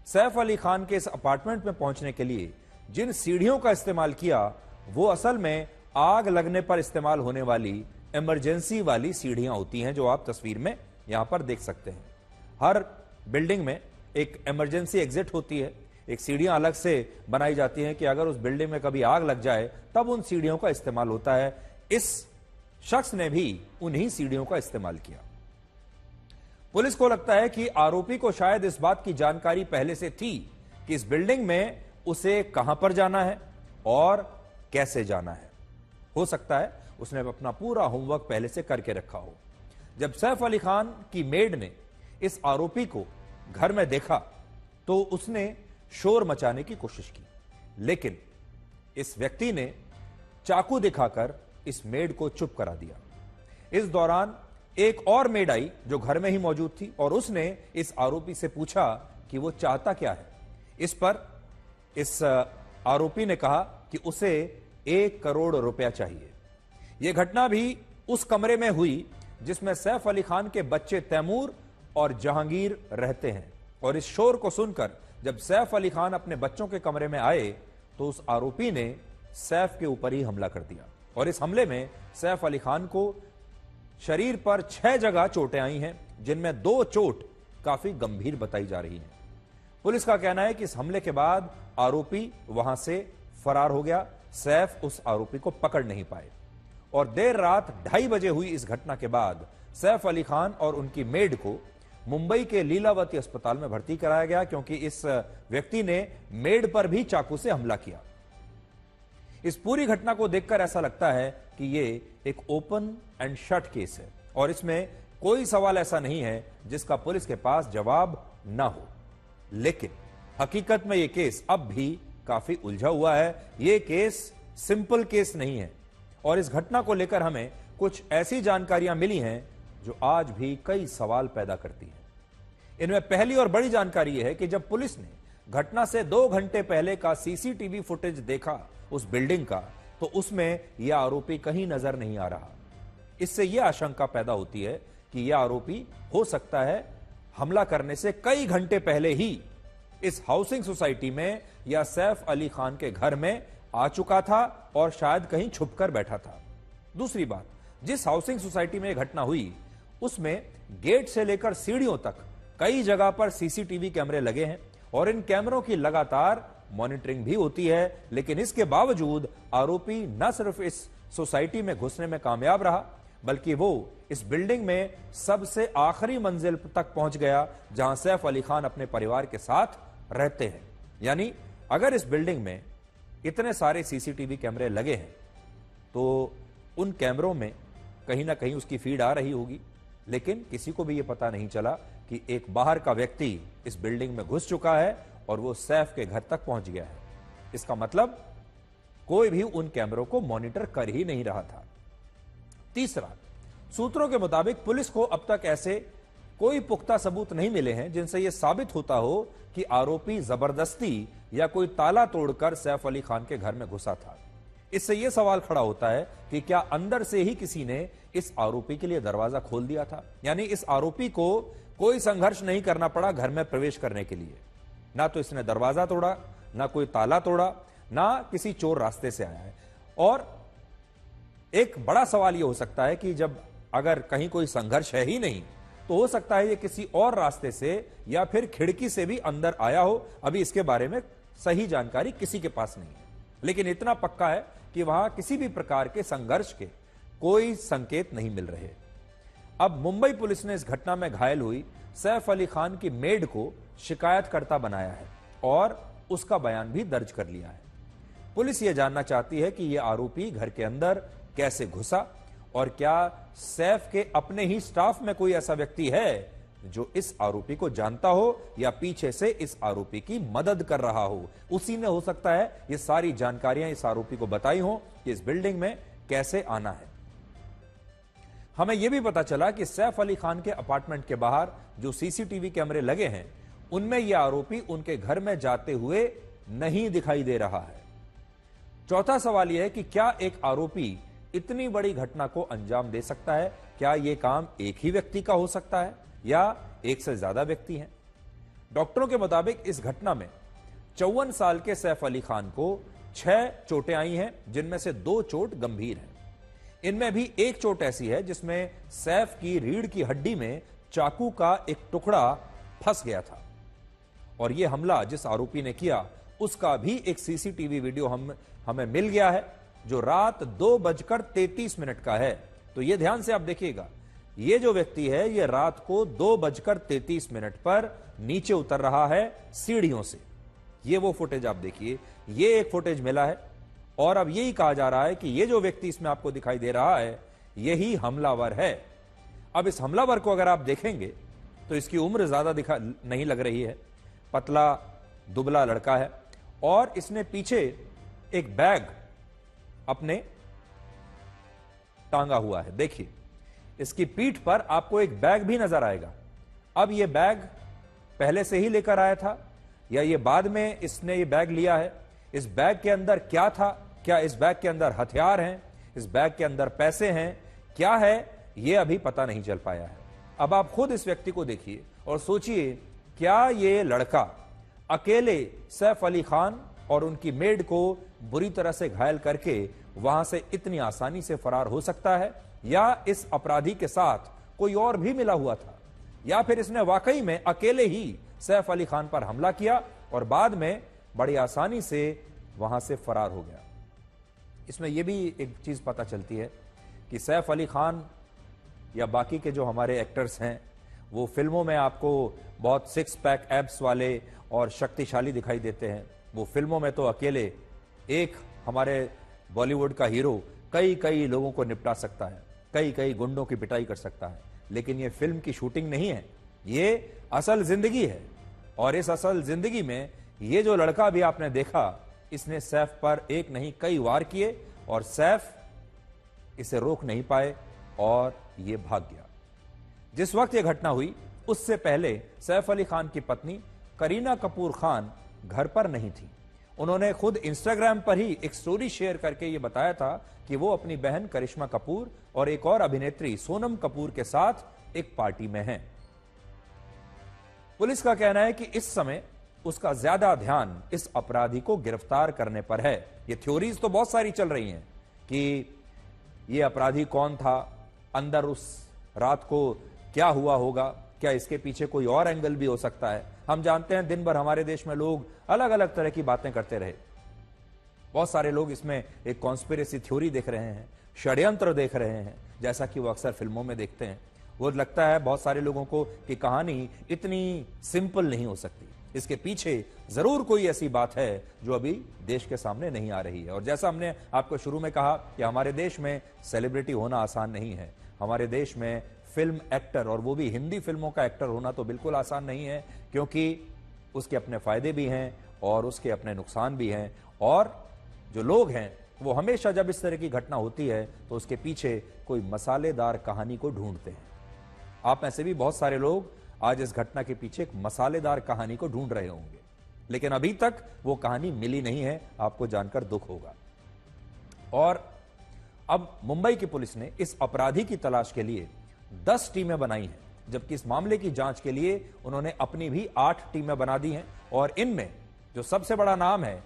सैफ अली खान के इस अपार्टमेंट में पहुंचने के लिए जिन सीढ़ियों का इस्तेमाल किया वो असल में आग लगने पर इस्तेमाल होने वाली इमरजेंसी वाली सीढ़ियां होती हैं, जो आप तस्वीर में यहां पर देख सकते हैं। हर बिल्डिंग में एक इमरजेंसी एग्जिट होती है, एक सीढ़ियां अलग से बनाई जाती हैं कि अगर उस बिल्डिंग में कभी आग लग जाए तब उन सीढ़ियों का इस्तेमाल होता है। इस शख्स ने भी उन्हीं सीढ़ियों का इस्तेमाल किया। पुलिस को लगता है कि आरोपी को शायद इस बात की जानकारी पहले से थी कि इस बिल्डिंग में उसे कहां पर जाना है और कैसे जाना है। हो सकता है उसने अपना पूरा होमवर्क पहले से करके रखा हो। जब सैफ अली खान की मेड ने इस आरोपी को घर में देखा तो उसने शोर मचाने की कोशिश की, लेकिन इस व्यक्ति ने चाकू दिखाकर इस मेड को चुप करा दिया। इस दौरान एक और मेड आई जो घर में ही मौजूद थी और उसने इस आरोपी से पूछा कि वो चाहता क्या है। इस पर इस आरोपी ने कहा कि उसे 1 करोड़ रुपया चाहिए। यह घटना भी उस कमरे में हुई जिसमें सैफ अली खान के बच्चे तैमूर और जहांगीर रहते हैं। और इस शोर को सुनकर जब सैफ अली खान अपने बच्चों के कमरे में आए तो उस आरोपी ने सैफ के ऊपर ही हमला कर दिया। और इस हमले में सैफ अली खान को शरीर पर 6 जगह चोटें आई हैं, जिनमें 2 चोट काफी गंभीर बताई जा रही हैं। पुलिस का कहना है कि इस हमले के बाद आरोपी वहां से फरार हो गया। सैफ उस आरोपी को पकड़ नहीं पाए और देर रात 2:30 बजे हुई इस घटना के बाद सैफ अली खान और उनकी मेड को मुंबई के लीलावती अस्पताल में भर्ती कराया गया, क्योंकि इस व्यक्ति ने मेड पर भी चाकू से हमला किया। इस पूरी घटना को देखकर ऐसा लगता है कि यह एक ओपन एंड शट केस है और इसमें कोई सवाल ऐसा नहीं है जिसका पुलिस के पास जवाब ना हो। लेकिन हकीकत में यह केस अब भी काफी उलझा हुआ है। यह केस सिंपल केस नहीं है और इस घटना को लेकर हमें कुछ ऐसी जानकारियां मिली हैं जो आज भी कई सवाल पैदा करती हैं। इनमें पहली और बड़ी जानकारी यह है कि जब पुलिस ने घटना से 2 घंटे पहले का सीसीटीवी फुटेज देखा उस बिल्डिंग का, तो उसमें यह आरोपी कहीं नजर नहीं आ रहा। इससे यह आशंका पैदा होती है कि यह आरोपी हो सकता है हमला करने से कई घंटे पहले ही इस हाउसिंग सोसाइटी में या सैफ अली खान के घर में आ चुका था और शायद कहीं छुपकर बैठा था। दूसरी बात, जिस हाउसिंग सोसाइटी में यह घटना हुई उसमें गेट से लेकर सीढ़ियों तक कई जगह पर सीसीटीवी कैमरे लगे हैं और इन कैमरों की लगातार मॉनिटरिंग भी होती है। लेकिन इसके बावजूद आरोपी न सिर्फ इस सोसाइटी में घुसने में कामयाब रहा, बल्कि वो इस बिल्डिंग में सबसे आखिरी मंजिल तक पहुंच गया जहां सैफ अली खान अपने परिवार के साथ रहते हैं। यानी अगर इस बिल्डिंग में इतने सारे सीसीटीवी कैमरे लगे हैं तो उन कैमरों में कहीं ना कहीं उसकी फीड आ रही होगी, लेकिन किसी को भी यह पता नहीं चला कि एक बाहर का व्यक्ति इस बिल्डिंग में घुस चुका है और वो सैफ के घर तक पहुंच गया है। इसका मतलब कोई भी उन कैमरों को मॉनिटर कर ही नहीं रहा था। तीसरा, सूत्रों के मुताबिक पुलिस को अब तक ऐसे कोई पुख्ता सबूत नहीं मिले हैं जिनसे यह साबित होता हो कि आरोपी जबरदस्ती या कोई ताला तोड़कर सैफ अली खान के घर में घुसा था। इससे यह सवाल खड़ा होता है कि क्या अंदर से ही किसी ने इस आरोपी के लिए दरवाजा खोल दिया था। यानी इस आरोपी को कोई संघर्ष नहीं करना पड़ा घर में प्रवेश करने के लिए। ना तो इसने दरवाजा तोड़ा, ना कोई ताला तोड़ा, ना किसी चोर रास्ते से आया है। और एक बड़ा सवाल यह हो सकता है कि जब अगर कहीं कोई संघर्ष है ही नहीं तो हो सकता है ये किसी और रास्ते से या फिर खिड़की से भी अंदर आया हो। अभी इसके बारे में सही जानकारी किसी के पास नहीं है, लेकिन इतना पक्का है कि वहां किसी भी प्रकार के संघर्ष के कोई संकेत नहीं मिल रहे। अब मुंबई पुलिस ने इस घटना में घायल हुई सैफ अली खान की मेड को शिकायतकर्ता बनाया है और उसका बयान भी दर्ज कर लिया है। पुलिस यह जानना चाहती है कि यह आरोपी घर के अंदर कैसे घुसा और क्या सैफ के अपने ही स्टाफ में कोई ऐसा व्यक्ति है जो इस आरोपी को जानता हो या पीछे से इस आरोपी की मदद कर रहा हो। उसी ने हो सकता है ये सारी जानकारियां इस आरोपी को बताई हो कि इस बिल्डिंग में कैसे आना है। हमें यह भी पता चला कि सैफ अली खान के अपार्टमेंट के बाहर जो सीसीटीवी कैमरे लगे हैं उनमें यह आरोपी उनके घर में जाते हुए नहीं दिखाई दे रहा है। चौथा सवाल यह है कि क्या एक आरोपी इतनी बड़ी घटना को अंजाम दे सकता है? क्या यह काम एक ही व्यक्ति का हो सकता है या एक से ज्यादा व्यक्ति हैं? डॉक्टरों के मुताबिक इस घटना में 54 साल के सैफ अली खान को 6 चोटें आई हैं, जिनमें से 2 चोट गंभीर हैं। इनमें भी एक चोट ऐसी है जिसमें सैफ की रीढ़ की हड्डी में चाकू का एक टुकड़ा फंस गया था। और यह हमला जिस आरोपी ने किया उसका भी एक सीसीटीवी वीडियो हमें मिल गया है, जो रात 2:33 का है। तो यह ध्यान से आप देखिएगा, यह जो व्यक्ति है यह रात को 2:33 पर नीचे उतर रहा है सीढ़ियों से। यह वो फुटेज आप देखिए, यह एक फुटेज मिला है और अब यही कहा जा रहा है कि यह जो व्यक्ति इसमें आपको दिखाई दे रहा है यही हमलावर है। अब इस हमलावर को अगर आप देखेंगे तो इसकी उम्र ज्यादा नहीं लग रही है, पतला दुबला लड़का है और इसने पीछे एक बैग अपने टांगा हुआ है। देखिए इसकी पीठ पर आपको एक बैग भी नजर आएगा। अब यह बैग पहले से ही लेकर आया था या ये बाद में इसने ये बैग लिया है? इस बैग के अंदर क्या था? क्या इस बैग के अंदर हथियार हैं? इस बैग के अंदर पैसे हैं? क्या है ये अभी पता नहीं चल पाया है। अब आप खुद इस व्यक्ति को देखिए और सोचिए, क्या ये लड़का अकेले सैफ अली खान और उनकी मेड को बुरी तरह से घायल करके वहां से इतनी आसानी से फरार हो सकता है, या इस अपराधी के साथ कोई और भी मिला हुआ था, या फिर इसने वाकई में अकेले ही सैफ अली खान पर हमला किया और बाद में बड़ी आसानी से वहां से फरार हो गया। इसमें यह भी एक चीज पता चलती है कि सैफ अली खान या बाकी के जो हमारे एक्टर्स हैं वो फिल्मों में आपको बहुत 6 पैक एब्स वाले और शक्तिशाली दिखाई देते हैं। वो फिल्मों में तो अकेले एक हमारे बॉलीवुड का हीरो कई लोगों को निपटा सकता है, कई गुंडों की पिटाई कर सकता है, लेकिन ये फिल्म की शूटिंग नहीं है, ये असल जिंदगी है। और इस असल जिंदगी में ये जो लड़का भी आपने देखा, इसने सैफ पर एक नहीं कई वार किए और सैफ इसे रोक नहीं पाए और ये भाग गया। जिस वक्त यह घटना हुई उससे पहले सैफ अली खान की पत्नी करीना कपूर खान घर पर नहीं थी। उन्होंने खुद इंस्टाग्राम पर ही एक स्टोरी शेयर करके यह बताया था कि वो अपनी बहन करिश्मा कपूर और एक और अभिनेत्री सोनम कपूर के साथ एक पार्टी में हैं। पुलिस का कहना है कि इस समय उसका ज्यादा ध्यान इस अपराधी को गिरफ्तार करने पर है। ये थ्योरीज तो बहुत सारी चल रही हैं कि ये अपराधी कौन था, अंदर उस रात को क्या हुआ होगा, क्या इसके पीछे कोई और एंगल भी हो सकता है। हम जानते हैं दिन भर हमारे देश में लोग अलग अलग तरह की बातें करते रहे। बहुत सारे लोग इसमें एक कॉन्स्पिरेसी थ्योरी देख रहे हैं, षड्यंत्र देख रहे हैं, जैसा कि वो अक्सर फिल्मों में देखते हैं। वो लगता है बहुत सारे लोगों को कि कहानी इतनी सिंपल नहीं हो सकती, इसके पीछे जरूर कोई ऐसी बात है जो अभी देश के सामने नहीं आ रही है। और जैसा हमने आपको शुरू में कहा कि हमारे देश में सेलिब्रिटी होना आसान नहीं है। हमारे देश में फिल्म एक्टर, और वो भी हिंदी फिल्मों का एक्टर होना तो बिल्कुल आसान नहीं है, क्योंकि उसके अपने फायदे भी हैं और उसके अपने नुकसान भी हैं। और जो लोग हैं वो हमेशा जब इस तरह की घटना होती है तो उसके पीछे कोई मसालेदार कहानी को ढूंढते हैं। आप में से भी बहुत सारे लोग आज इस घटना के पीछे एक मसालेदार कहानी को ढूंढ रहे होंगे, लेकिन अभी तक वो कहानी मिली नहीं है। आपको जानकर दुख होगा। और अब मुंबई की पुलिस ने इस अपराधी की तलाश के लिए 10 टीमें बनाई हैं, जबकि इस मामले की जांच के लिए उन्होंने अपनी भी 8 टीमें बना दी हैं। और इनमें जो सबसे बड़ा नाम है,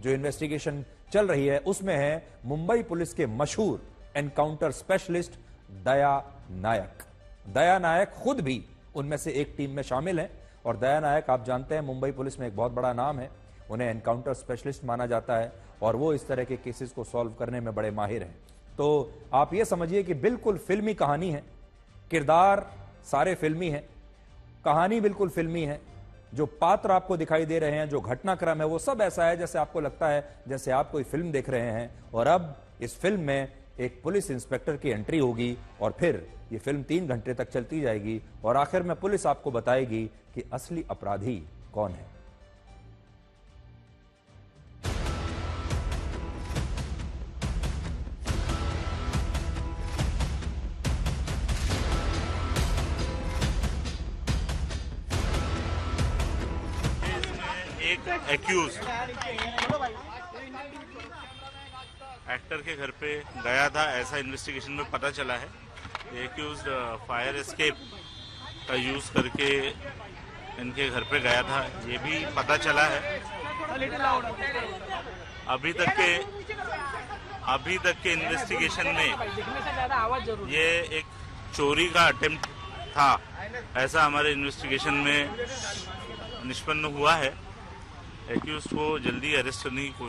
जो इन्वेस्टिगेशन चल रही है, उसमें है मुंबई पुलिस के मशहूर एनकाउंटर स्पेशलिस्ट दया नायक। दया नायक खुद भी उनमें से एक टीम में शामिल हैं। और दया नायक आप जानते हैं मुंबई पुलिस में एक बहुत बड़ा नाम है, उन्हें एनकाउंटर स्पेशलिस्ट माना जाता है और वो इस तरह के केसेस को सॉल्व करने में बड़े माहिर हैं। तो आप ये समझिए कि बिल्कुल फिल्मी कहानी है, किरदार सारे फिल्मी हैं, कहानी बिल्कुल फिल्मी है, जो पात्र आपको दिखाई दे रहे हैं, जो घटनाक्रम है, वो सब ऐसा है जैसे आपको लगता है जैसे आप कोई फिल्म देख रहे हैं। और अब इस फिल्म में एक पुलिस इंस्पेक्टर की एंट्री होगी और फिर ये फिल्म 3 घंटे तक चलती जाएगी और आखिर में पुलिस आपको बताएगी कि असली अपराधी कौन है। एक एक्यूज एक्टर के घर पे गया था, ऐसा इन्वेस्टिगेशन में पता चला है। एक्यूज फायर एस्केप का यूज करके इनके घर पे गया था, ये भी पता चला है। अभी तक के इन्वेस्टिगेशन में ये एक चोरी का अटेम्प्ट था, ऐसा हमारे इन्वेस्टिगेशन में निष्पन्न हुआ है। एक्यूज्ड को जल्दी अरेस्ट करने की कोशिश